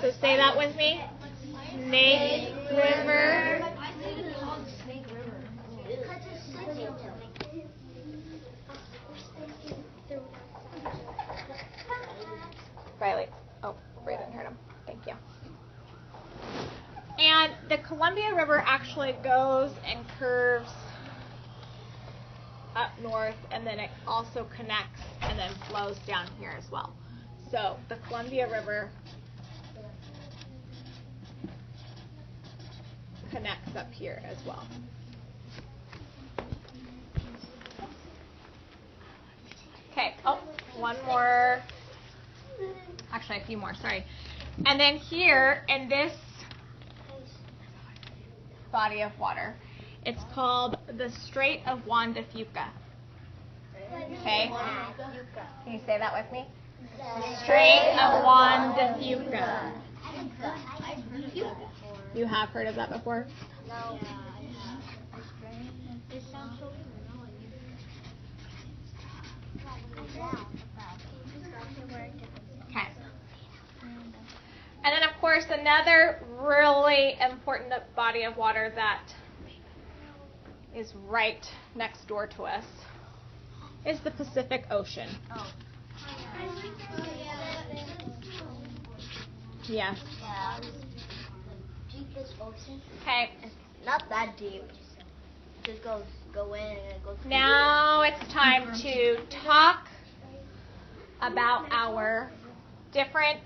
So say that with me. Snake River. Why is it called Snake River? Because it's snake. Riley. Oh, Brayden heard him. Thank you. And the Columbia River actually goes and curves up north, and then it also connects and then flows down here as well. So the Columbia River connects up here as well. Okay, oh, one more. Actually, a few more, sorry. And then here in this body of water, it's called the Strait of Juan de Fuca. Okay? Can you say that with me? The Strait of Juan de Fuca. You have heard of that before? No. It sounds so Okay. And then, of course, another really important body of water that is right next door to us is the Pacific Ocean. Yes. Yeah. Deepest ocean? Okay. Not that deep. Just go in and it goes. Now it's time to talk about our different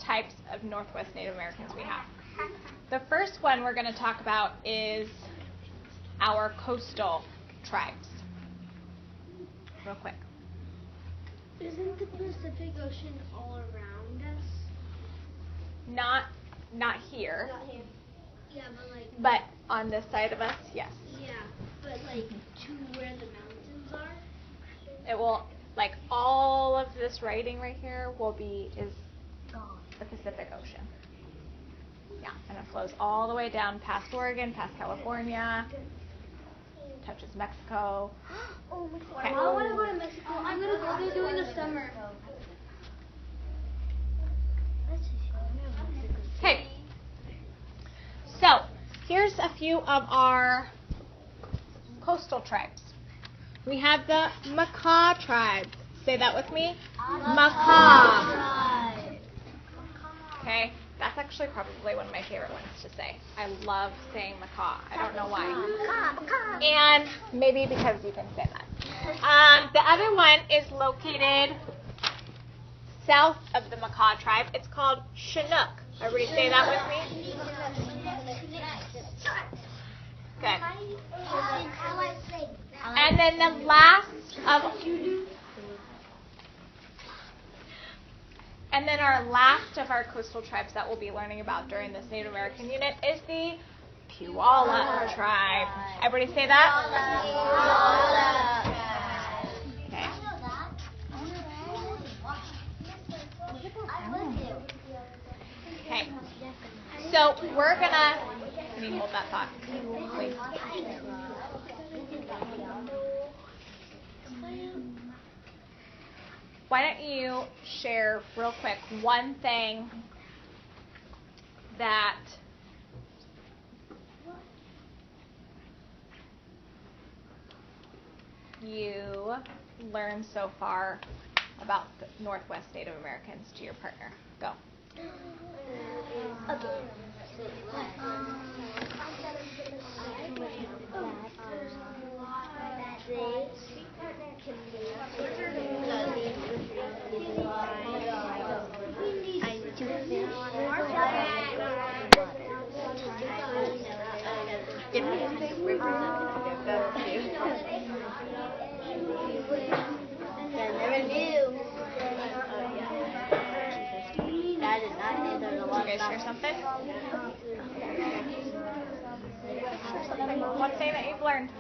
types of Northwest Native Americans we have. The first one we're going to talk about is our coastal tribes. Real quick. Isn't the Pacific Ocean all around us? Not here, Yeah, but like. but on this side of us, yes. Yeah, but like to where the mountains are. It will, like, all of this writing right here is the Pacific Ocean. Yeah, and it flows all the way down past Oregon, past California, touches Mexico. Okay. I want to go to Mexico. I'm going to go there during the summer. Okay. So, here's a few of our coastal tribes. We have the Makah tribe. Say that with me. Makah. Okay, that's actually probably one of my favorite ones to say. I love saying Makah. I don't know why. And maybe because you can say that. The other one is located south of the Makah tribe. It's called Chinook. Everybody say that with me. Good. And then the last of our last of our coastal tribes that we'll be learning about during this Native American unit is the Puyallup tribe. Everybody say that? Okay. Okay. So we're gonna. Can you hold that thought, please? Why don't you share real quick one thing that you learned so far about the Northwest Native Americans to your partner. Go. You guys share something? One thing that you've learned.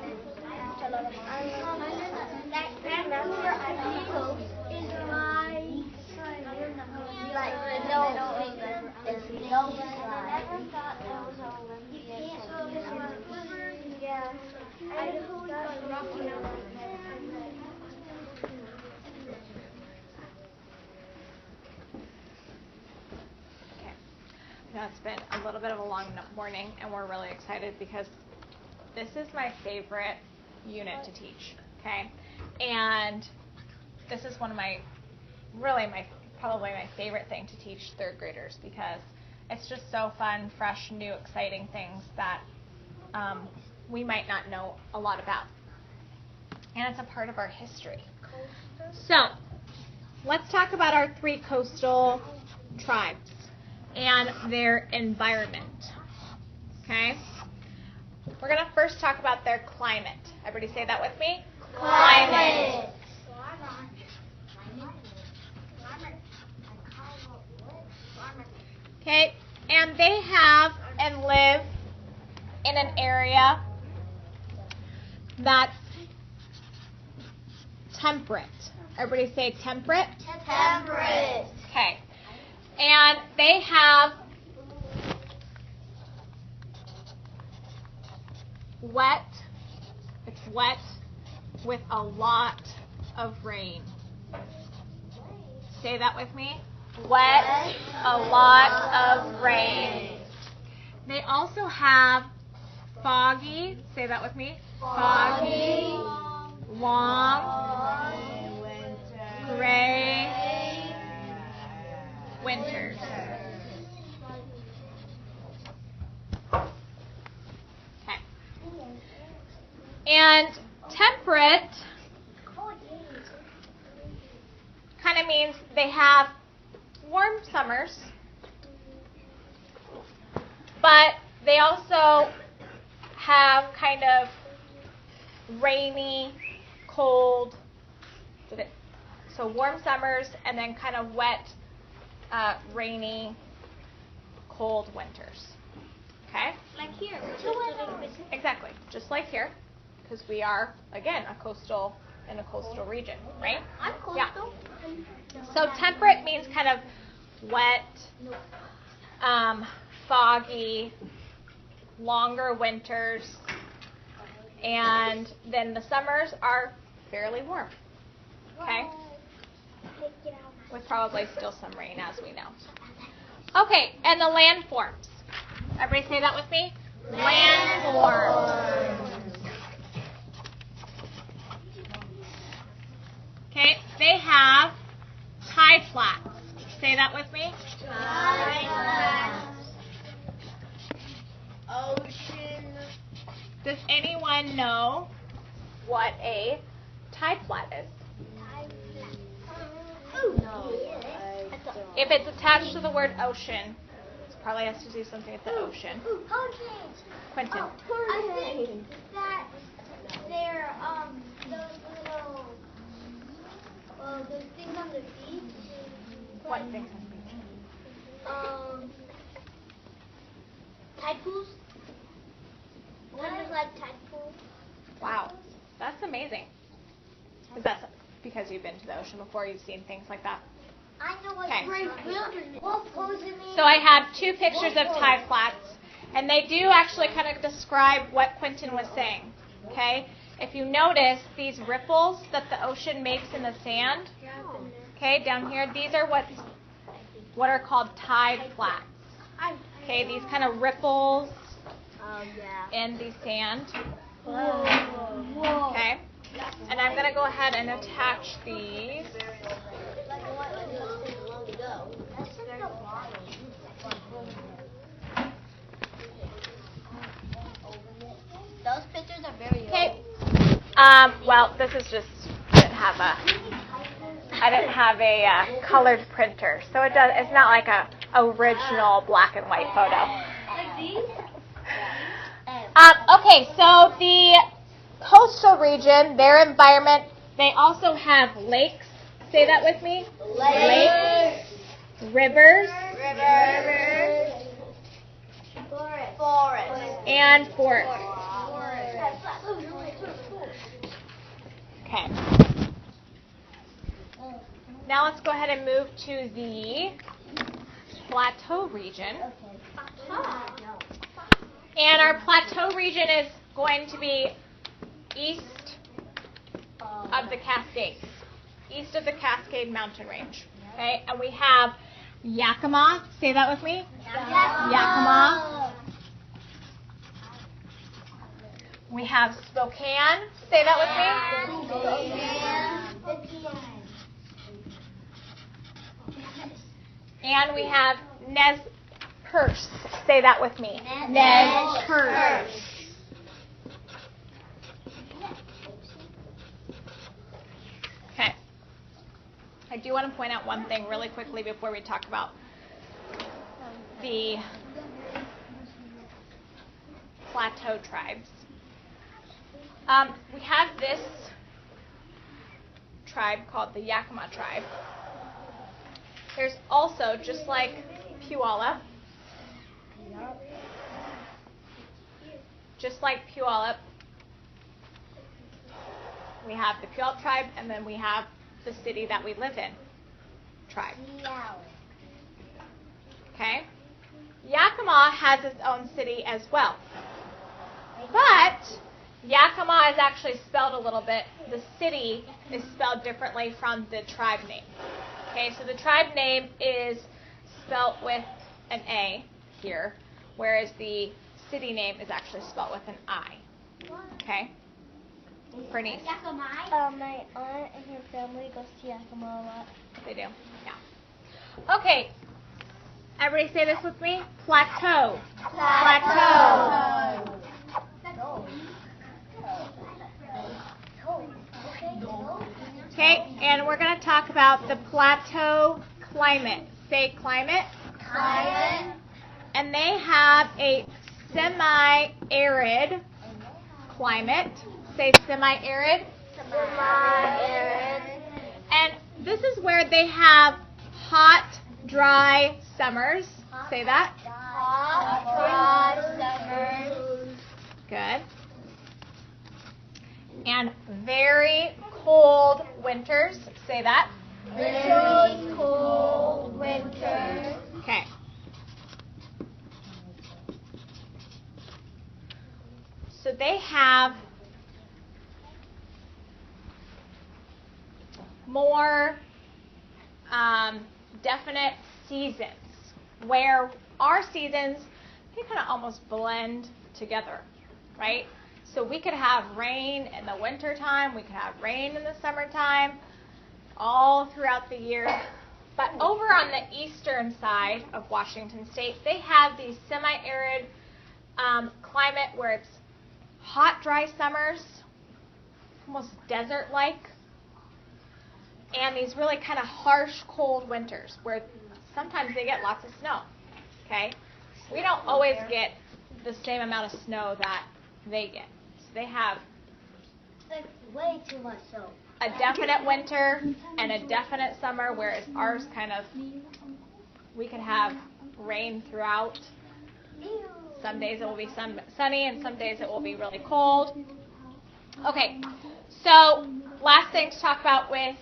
Now it's been a little bit of a long morning, and we're really excited because this is my favorite unit to teach. Okay, and this is one of probably my favorite thing to teach third graders because it's just so fun, fresh, new, exciting things that we might not know a lot about, and it's a part of our history. So let's talk about our 3 coastal tribes and their environment. Okay? We're going to first talk about their climate. Everybody say that with me? Climate. Okay, and they have and live in an area that's temperate. Everybody say temperate. Temperate. Okay. And they have it's wet with a lot of rain. Say that with me. Wet, a lot of rain. They also have foggy, say that with me. Foggy, long, gray winters. Okay. And temperate kind of means they have warm summers, but they also have kind of rainy, cold, so warm summers and then kind of wet, rainy, cold winters. Okay? Like here. Exactly, just like here. because we are, again, in a coastal region, right? I'm coastal. Yeah. So temperate means kind of wet, foggy, longer winters, and then the summers are fairly warm. Okay? With probably still some rain, as we know. Okay, and the landforms. Everybody say that with me? Landforms. Okay, they have tide flats. Say that with me. Ocean. Does anyone know what a tide flat is? No. If it's attached to the word ocean, it probably has to do something with the ocean. Quentin. I think that they're those little those things on the beach. What things on the beach? Tide pools. Kind of like tide pools. Wow, that's amazing. Is that because you've been to the ocean before? You've seen things like that? I know what Okay. great wilderness. What pose it means? So I have two pictures of tide flats, and they do actually kind of describe what Quentin was saying. Okay? If you notice these ripples that the ocean makes in the sand, okay, down here, these are what are called tide flats. Okay, these kind of ripples in the sand. Okay? And I'm going to go ahead and attach these. Those pictures are very Okay. Well, this is just I didn't have a colored printer, so it's not like a original black and white photo. Like these? Okay, so the coastal region, their environment, they also have lakes. Say that with me. Lakes. Rivers. Forest. And forests. Okay. Now let's go ahead and move to the plateau region. And our plateau region is going to be east of the Cascades, east of the Cascade Mountain Range. Okay, and we have Yakima. Say that with me. Yakima. We have Spokane. Say that with me. And we have Nez Perce. Say that with me. Nez Perce. Okay. I do want to point out one thing really quickly before we talk about the plateau tribes. We have this tribe called the Yakima tribe. There's also, just like Puyallup, we have the Puyallup tribe, and then we have the city that we live in tribe. Okay? Yakima has its own city as well. But Yakima is actually spelled a little bit. The city is spelled differently from the tribe name. Okay, so the tribe name is spelled with an A here, whereas the city name is actually spelled with an I. Okay? Bernice. My aunt and her family goes to Yakima a lot. They do? Yeah. Okay. Everybody say this with me. Plateau. Plateau. Okay, and we're going to talk about the plateau climate. Say climate. And they have a semi-arid climate. Say semi-arid. And this is where they have hot, dry summers. Say that. Good. and very cold winters. Say that. Very cold winter. Okay. So they have more definite seasons, where our seasons, they kind of almost blend together, right? So we could have rain in the wintertime, we could have rain in the summertime, all throughout the year. But over on the eastern side of Washington State, they have these semi-arid climate where it's hot, dry summers, almost desert-like, and these really kind of harsh, cold winters where sometimes they get lots of snow. Okay? We don't always get the same amount of snow that they get. So they have Way too much snow. a definite winter and a definite summer, whereas ours kind of, we could have rain throughout. Some days it will be sunny and some days it will be really cold. Okay, so last thing to talk about with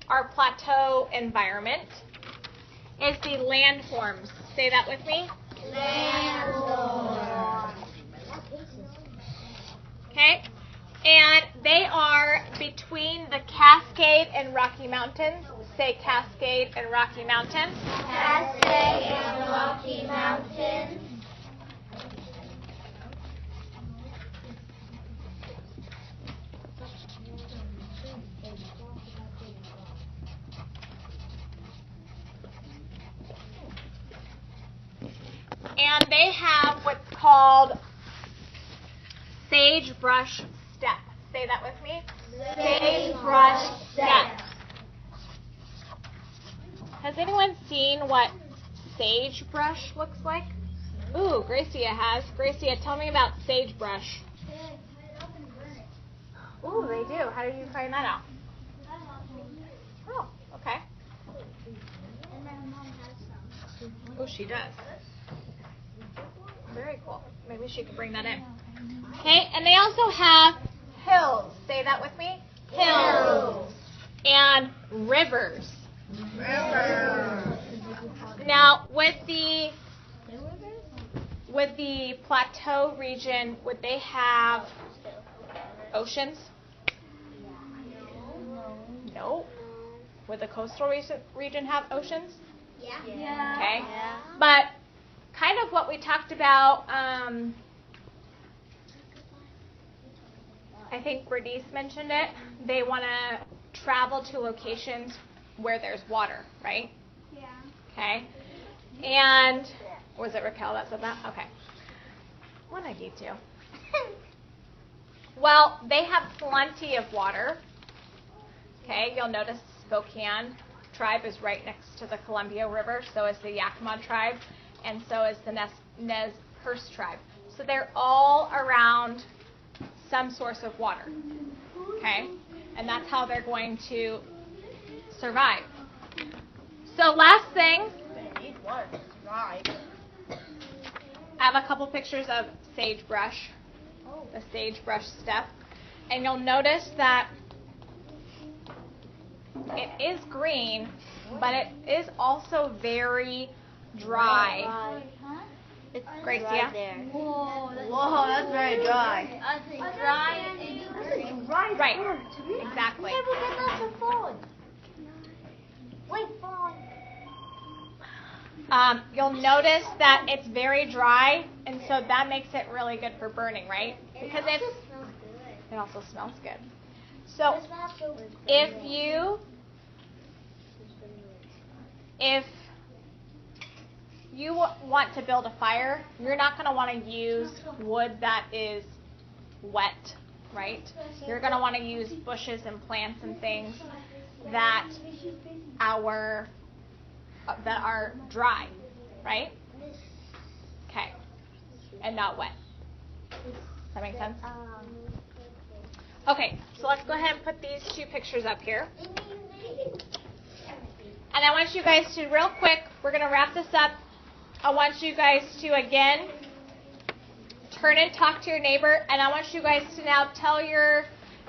our plateau environment is the landforms. Say that with me. Landforms. Okay, and they are between the Cascade and Rocky Mountains. Say Cascade and Rocky Mountains. Cascade and Rocky Mountains. And they have what's called sagebrush steppe. Say that with me. Sagebrush steppe. Has anyone seen what sagebrush looks like? Ooh, Gracia has. Gracia, tell me about sagebrush. Ooh, they do. How did you find that out? Oh, okay. Oh, she does. Very cool. Maybe she could bring that in. Okay, and they also have hills. Say that with me. Hills. And rivers. Now, with the plateau region, would they have oceans? No. Would the coastal region have oceans? Yeah. Okay. But kind of what we talked about, I think Bernice mentioned it. They want to travel to locations where there's water, right? Yeah. Okay. And was it Raquel that said that? Okay. What did I do too? Well, they have plenty of water. Okay, you'll notice Spokane tribe is right next to the Columbia River, so is the Yakima tribe, and so is the Nez Perce tribe. So they're all around some source of water. Okay? And that's how they're going to survive. So last thing, I have a couple pictures of sagebrush, the sagebrush steppe, and you'll notice that it is green, but it is also very dry. It's Gracia? right there. Whoa, that's very dry. I think dry and Right, exactly. You'll notice that it's very dry, and so that makes it really good for burning, right? Because it also smells good. So if you want to build a fire, you're not going to want to use wood that is wet, right? You're going to want to use bushes and plants and things that are dry, right? Okay, and not wet. Does that make sense? Okay, so let's go ahead and put these two pictures up here. And I want you guys to, real quick, we're going to wrap this up. I want you guys to, again, turn and talk to your neighbor. And I want you guys to now tell your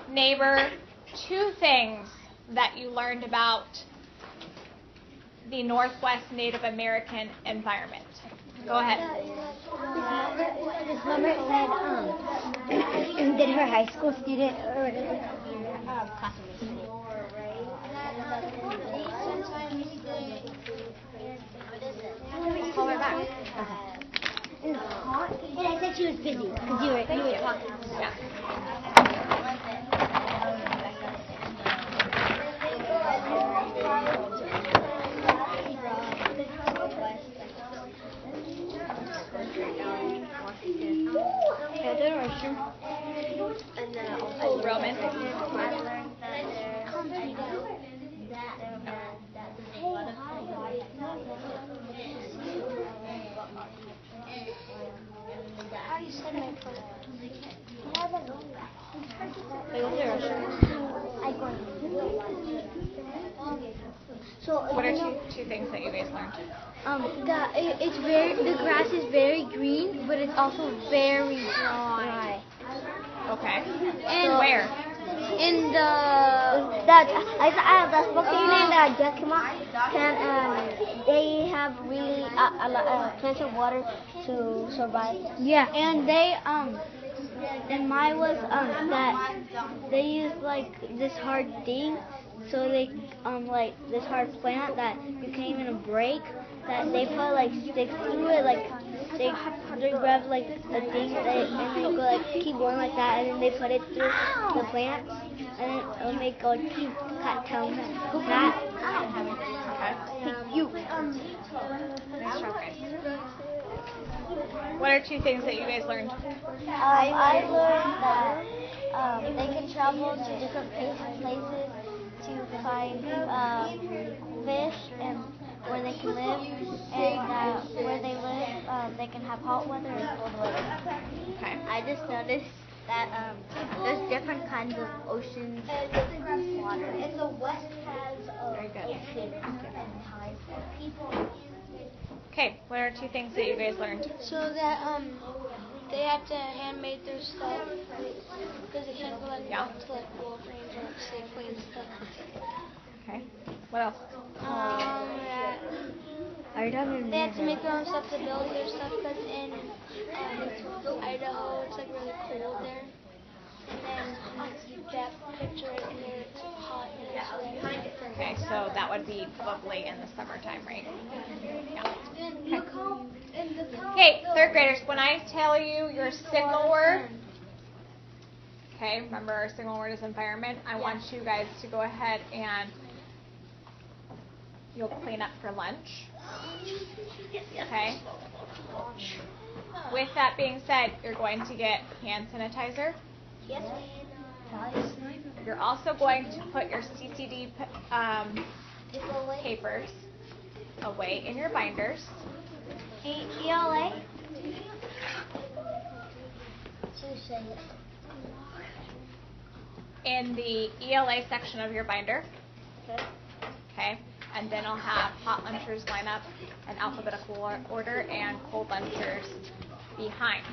neighbor, 2 things that you learned about the Northwest Native American environment. Go ahead. This mother said, did her high school student or classmate? Call her back. And I said she was busy because you were talking. Yeah. Roman. So What are two things that you guys learned? the grass is very green, but it's also very dry. Okay. And Where? In the the Spokane that just came out, and they have really plenty of water to survive. Yeah, and they and mine was that they use like this hard thing, so they like this hard plant that you can't even break. That they put like sticks through it, like they grab like a thing and they go like keep going like that, and then they put it through the plants, and then it'll make like keep tell them that. You. Nice job, guys. What are 2 things that you guys learned? I learned that they can travel to different places to find fish and where they can live, and where they live, they can have hot weather and cold weather. Okay. I just noticed that there's different kinds of oceans and water. And the West has Very good. different kinds of people. Okay. What are 2 things that you guys learned? So that they have to handmade their stuff because they can't go like Yeah. to like Walgreens or Safeway and stuff. Okay. What else? They have to make their own stuff to build their stuff because in Idaho it's like really cold there. And then that picture right there, it's hot and it's red. Okay, so that would be probably in the summertime, right? Yeah. Okay, 3rd graders, when I tell you your signal word, okay, remember our signal word is environment. I want you guys to go ahead and you'll clean up for lunch. Okay? With that being said, you're going to get hand sanitizer. Yes. You're also going to put your CCD papers away in your binders. ELA? In the ELA section of your binder. Okay? And then I'll have hot lunchers line up in alphabetical order and cold lunchers behind.